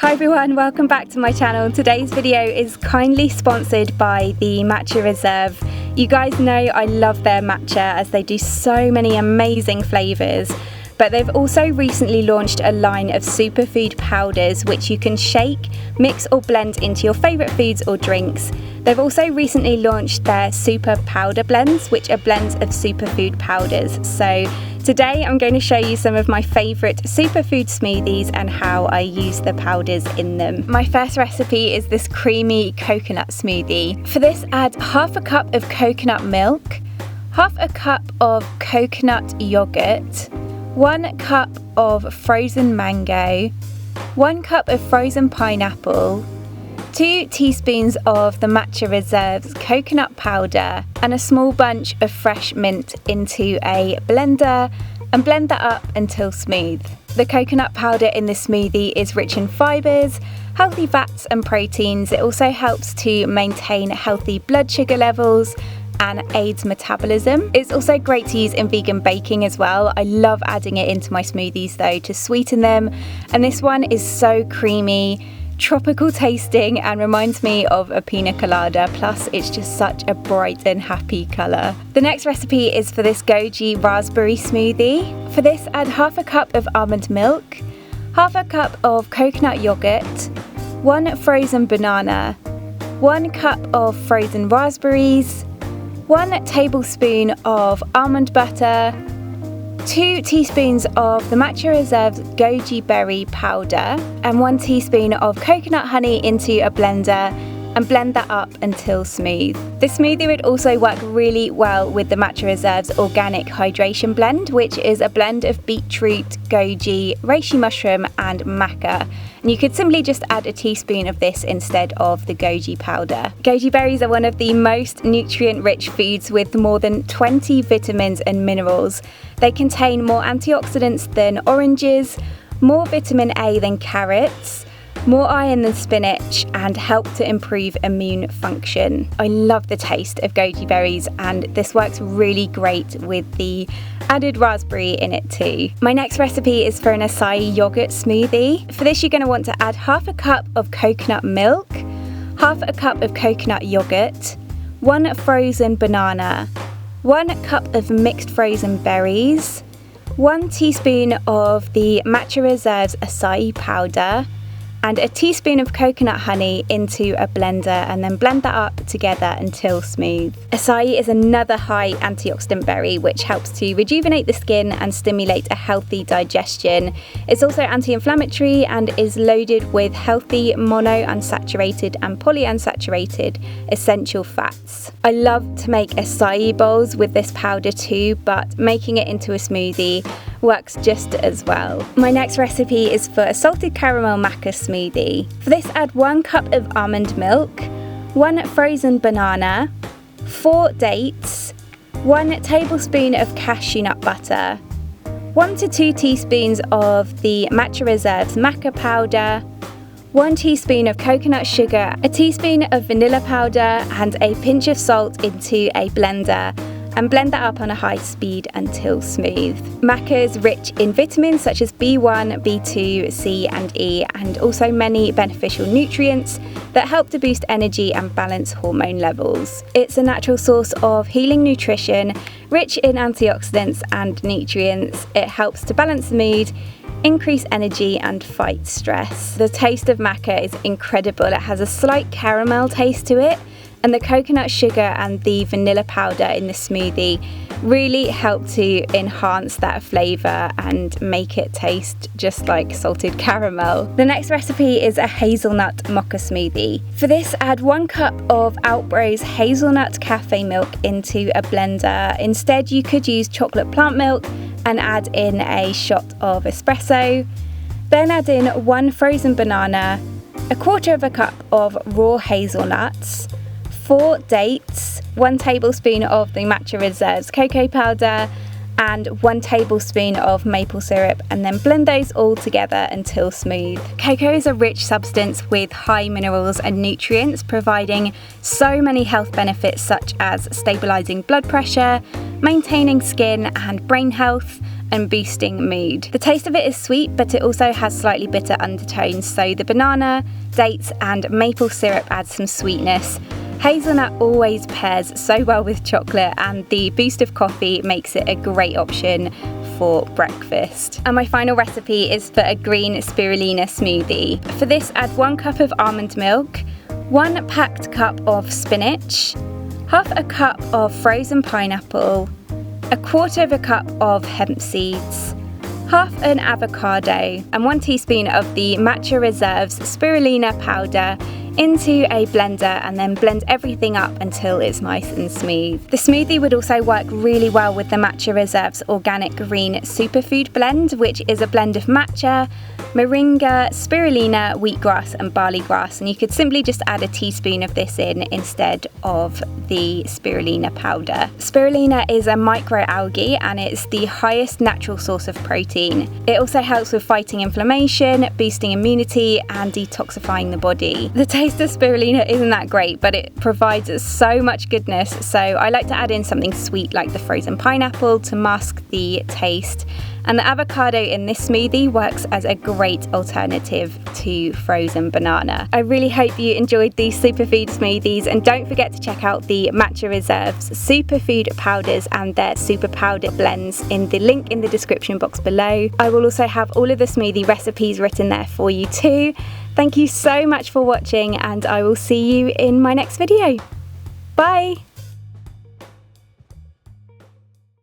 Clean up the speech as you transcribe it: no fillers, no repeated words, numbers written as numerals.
Hi everyone, welcome back to my channel. Today's video is kindly sponsored by the Matcha Reserve. You guys know I love their matcha as they do so many amazing flavours. But they've also recently launched a line of superfood powders which you can shake, mix or blend into your favourite foods or drinks. They've also recently launched their super powder blends, which are blends of superfood powders. So today I'm going to show you some of my favourite superfood smoothies and how I use the powders in them. My first recipe is this creamy coconut smoothie. For this, add half a cup of coconut milk, half a cup of coconut yogurt, 1 cup of frozen mango, 1 cup of frozen pineapple, 2 teaspoons of the Matcha Reserve's coconut powder, and a small bunch of fresh mint into a blender and blend that up until smooth. The coconut powder in this smoothie is rich in fibres, healthy fats and proteins. It also helps to maintain healthy blood sugar levels and aids metabolism. It's also great to use in vegan baking as well. I love adding it into my smoothies though to sweeten them, and this one is so creamy, tropical tasting, and reminds me of a pina colada, plus it's just such a bright and happy colour. The next recipe is for this Goji raspberry smoothie. For this, add half a cup of almond milk, half a cup of coconut yogurt, 1 frozen banana, 1 cup of frozen raspberries, 1 tablespoon of almond butter, 2 teaspoons of the Matcha Reserve's Goji berry powder, and 1 teaspoon of coconut honey into a blender and blend that up until smooth. This smoothie would also work really well with the Matcha Reserve's organic hydration blend, which is a blend of beetroot, goji, reishi mushroom and maca. And you could simply just add a teaspoon of this instead of the goji powder. Goji berries are one of the most nutrient-rich foods with more than 20 vitamins and minerals. They contain more antioxidants than oranges, more vitamin A than carrots, more iron than spinach, and help to improve immune function. I love the taste of goji berries, and this works really great with the added raspberry in it too. My next recipe is for an acai yogurt smoothie. For this, you're going to want to add half a cup of coconut milk, half a cup of coconut yogurt, 1 frozen banana, 1 cup of mixed frozen berries, 1 teaspoon of the Matcha Reserve's acai powder, and a teaspoon of coconut honey into a blender, and then blend that up together until smooth. Acai is another high antioxidant berry which helps to rejuvenate the skin and stimulate a healthy digestion. It's also anti-inflammatory and is loaded with healthy monounsaturated and polyunsaturated essential fats. I love to make acai bowls with this powder too, but making it into a smoothie works just as well. My next recipe is for a salted caramel maca smoothie. For this, add 1 cup of almond milk, 1 frozen banana, 4 dates, 1 tablespoon of cashew nut butter, 1 to 2 teaspoons of the Matcha Reserve's maca powder, 1 teaspoon of coconut sugar, a teaspoon of vanilla powder, and a pinch of salt into a blender, and blend that up on a high speed until smooth. Maca is rich in vitamins such as B1, B2, C and E, and also many beneficial nutrients that help to boost energy and balance hormone levels. It's a natural source of healing nutrition, rich in antioxidants and nutrients. It helps to balance the mood, increase energy and fight stress. The taste of maca is incredible. It has a slight caramel taste to it, and the coconut sugar and the vanilla powder in the smoothie really help to enhance that flavour and make it taste just like salted caramel. The next recipe is a hazelnut mocha smoothie. For this, add 1 cup of Alpro's Hazelnut Caffe Milk into a blender. Instead, you could use chocolate plant milk and add in a shot of espresso. Then add in 1 frozen banana, 1/4 cup of raw hazelnuts, 4 dates, 1 tablespoon of the Matcha Reserve's cocoa powder, and 1 tablespoon of maple syrup, and then blend those all together until smooth. Cocoa is a rich substance with high minerals and nutrients, providing so many health benefits such as stabilising blood pressure, maintaining skin and brain health, and boosting mood. The taste of it is sweet, but it also has slightly bitter undertones, so the banana, dates and maple syrup adds some sweetness. Hazelnut always pairs so well with chocolate, and the boost of coffee makes it a great option for breakfast. And my final recipe is for a green spirulina smoothie. For this, add 1 cup of almond milk, 1 packed cup of spinach, half a cup of frozen pineapple, 1/4 cup of hemp seeds, half an avocado, and 1 teaspoon of the Matcha Reserves spirulina powder into a blender, and then blend everything up until it's nice and smooth. The smoothie would also work really well with the Matcha Reserves organic green superfood blend, which is a blend of matcha, moringa, spirulina, wheatgrass and barley grass, and you could simply just add a teaspoon of this in instead of the spirulina powder. Spirulina is a microalgae and it's the highest natural source of protein. It also helps with fighting inflammation, boosting immunity and detoxifying the body. The taste of spirulina isn't that great, but it provides so much goodness, so I like to add in something sweet like the frozen pineapple to mask the taste. And the avocado in this smoothie works as a great alternative to frozen banana. I really hope you enjoyed these superfood smoothies, and don't forget to check out the Matcha Reserves superfood powders and their super powder blends in the link in the description box below. I will also have all of the smoothie recipes written there for you too. Thank you so much for watching, and I will see you in my next video. Bye!